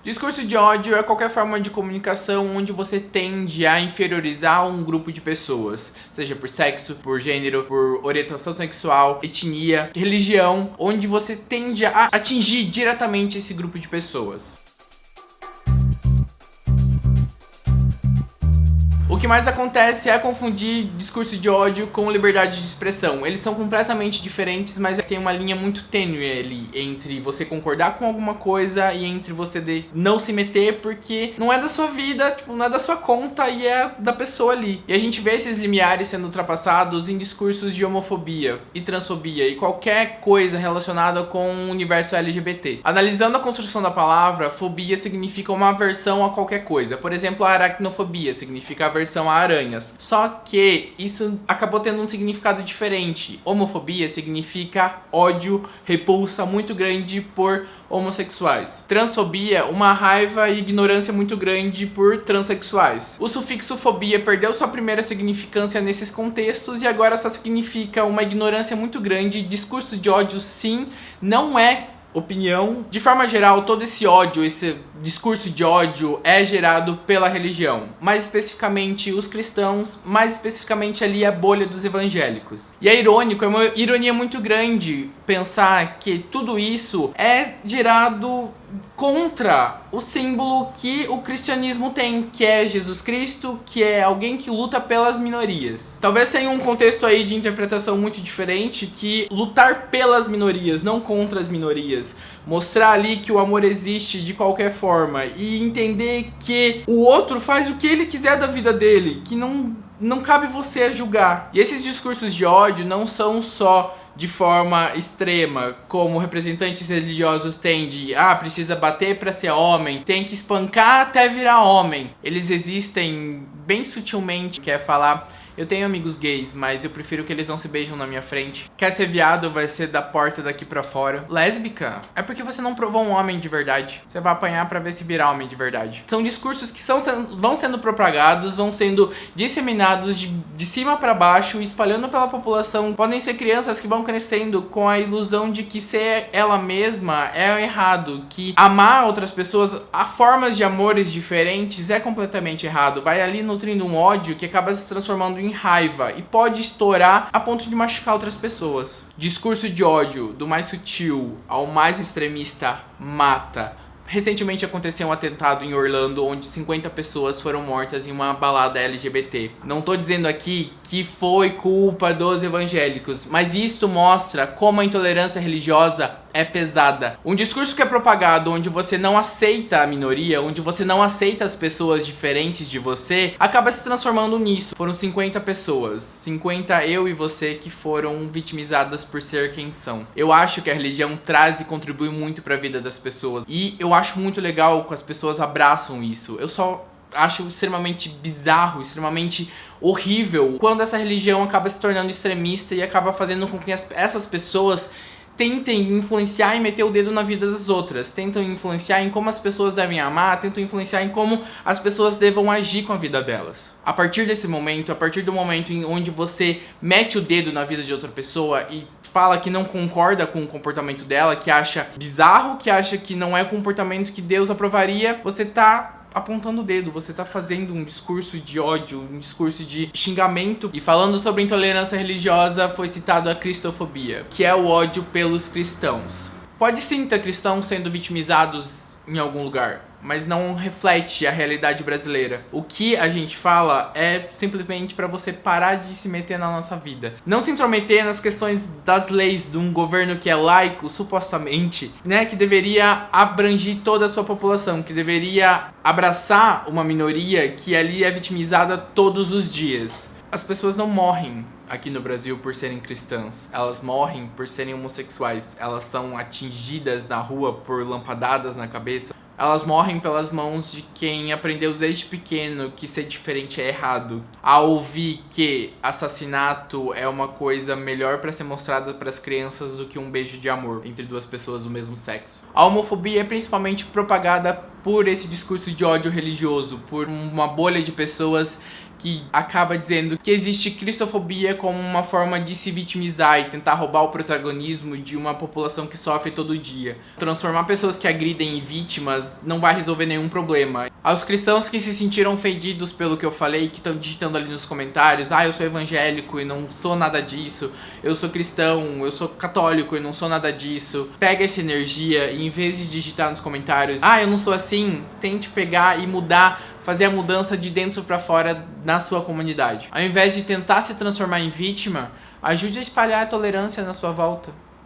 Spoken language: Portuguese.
Discurso de ódio é qualquer forma de comunicação onde você tende a inferiorizar um grupo de pessoas, seja por sexo, por gênero, por orientação sexual, etnia, religião, onde você tende a atingir diretamente esse grupo de pessoas. O que mais acontece é confundir discurso de ódio com liberdade de expressão. Eles são completamente diferentes, mas tem uma linha muito tênue ali entre você concordar com alguma coisa e entre você não se meter porque não é da sua vida, tipo, não é da sua conta e é da pessoa ali. E a gente vê esses limiares sendo ultrapassados em discursos de homofobia e transfobia e qualquer coisa relacionada com o universo LGBT. Analisando a construção da palavra, fobia significa uma aversão a qualquer coisa. Por exemplo, a aracnofobia significa aversão a aranhas. Só que isso acabou tendo um significado diferente. Homofobia significa ódio, repulsa muito grande por homossexuais. Transfobia, uma raiva e ignorância muito grande por transexuais. O sufixo fobia perdeu sua primeira significância nesses contextos e agora só significa uma ignorância muito grande. Discurso de ódio, sim, não é opinião. De forma geral, todo esse ódio, esse discurso de ódio é gerado pela religião. Mais especificamente os cristãos, mais especificamente ali a bolha dos evangélicos. E é irônico, é uma ironia muito grande pensar que tudo isso é gerado contra o símbolo que o cristianismo tem, que é Jesus Cristo, que é alguém que luta pelas minorias. Talvez tenha um contexto aí de interpretação muito diferente, que lutar pelas minorias, não contra as minorias. Mostrar ali que o amor existe de qualquer forma e entender que o outro faz o que ele quiser da vida dele, que não cabe você a julgar. E esses discursos de ódio não são só de forma extrema, como representantes religiosos têm de precisa bater pra ser homem, tem que espancar até virar homem. Eles existem bem sutilmente, quer falar: eu tenho amigos gays, mas eu prefiro que eles não se beijam na minha frente. Quer ser viado, vai ser da porta daqui pra fora. Lésbica? É porque você não provou um homem de verdade. Você vai apanhar pra ver se virar homem de verdade. São discursos que vão sendo propagados, vão sendo disseminados de cima pra baixo, espalhando pela população. Podem ser crianças que vão crescendo com a ilusão de que ser ela mesma é errado, que amar outras pessoas, há formas de amores diferentes, é completamente errado. Vai ali nutrindo um ódio que acaba se transformando em raiva e pode estourar a ponto de machucar outras pessoas. Discurso de ódio, do mais sutil ao mais extremista, mata. Recentemente aconteceu um atentado em Orlando onde 50 pessoas foram mortas em uma balada LGBT. Não tô dizendo aqui que foi culpa dos evangélicos, mas isto mostra como a intolerância religiosa é pesada. Um discurso que é propagado onde você não aceita a minoria, onde você não aceita as pessoas diferentes de você, acaba se transformando nisso. Foram 50 pessoas, 50 eu e você, que foram vitimizadas por ser quem são. Eu acho que a religião traz e contribui muito para a vida das pessoas, e eu acho muito legal que as pessoas abraçam isso. Eu só acho extremamente bizarro, extremamente horrível quando essa religião acaba se tornando extremista e acaba fazendo com que essas pessoas tentem influenciar e meter o dedo na vida das outras, tentam influenciar em como as pessoas devem amar, tentam influenciar em como as pessoas devam agir com a vida delas. A partir desse momento, a partir do momento em onde você mete o dedo na vida de outra pessoa e fala que não concorda com o comportamento dela, que acha bizarro, que acha que não é o comportamento que Deus aprovaria, você tá apontando o dedo, você tá fazendo um discurso de ódio, um discurso de xingamento. E falando sobre intolerância religiosa, foi citado a cristofobia, que é o ódio pelos cristãos. Pode sim ter cristãos sendo vitimizados em algum lugar, mas não reflete a realidade brasileira. O que a gente fala é simplesmente para você parar de se meter na nossa vida. Não se intrometer nas questões das leis de um governo que é laico, supostamente, né, que deveria abranger toda a sua população, que deveria abraçar uma minoria que ali é vitimizada todos os dias. As pessoas não morrem aqui no Brasil por serem cristãs, elas morrem por serem homossexuais, elas são atingidas na rua por lampadadas na cabeça, elas morrem pelas mãos de quem aprendeu desde pequeno que ser diferente é errado. A ouvir que assassinato é uma coisa melhor para ser mostrada para as crianças do que um beijo de amor entre duas pessoas do mesmo sexo. A homofobia é principalmente propagada por esse discurso de ódio religioso, por uma bolha de pessoas que acaba dizendo que existe cristofobia como uma forma de se vitimizar e tentar roubar o protagonismo de uma população que sofre todo dia. Transformar pessoas que agridem em vítimas não vai resolver nenhum problema. Aos cristãos que se sentiram ofendidos pelo que eu falei, que estão digitando ali nos comentários, eu sou evangélico e não sou nada disso, eu sou cristão, eu sou católico e não sou nada disso, pega essa energia e em vez de digitar nos comentários, eu não sou assim, tente pegar e mudar, fazer a mudança de dentro pra fora na sua comunidade. Ao invés de tentar se transformar em vítima, ajude a espalhar a tolerância na sua volta.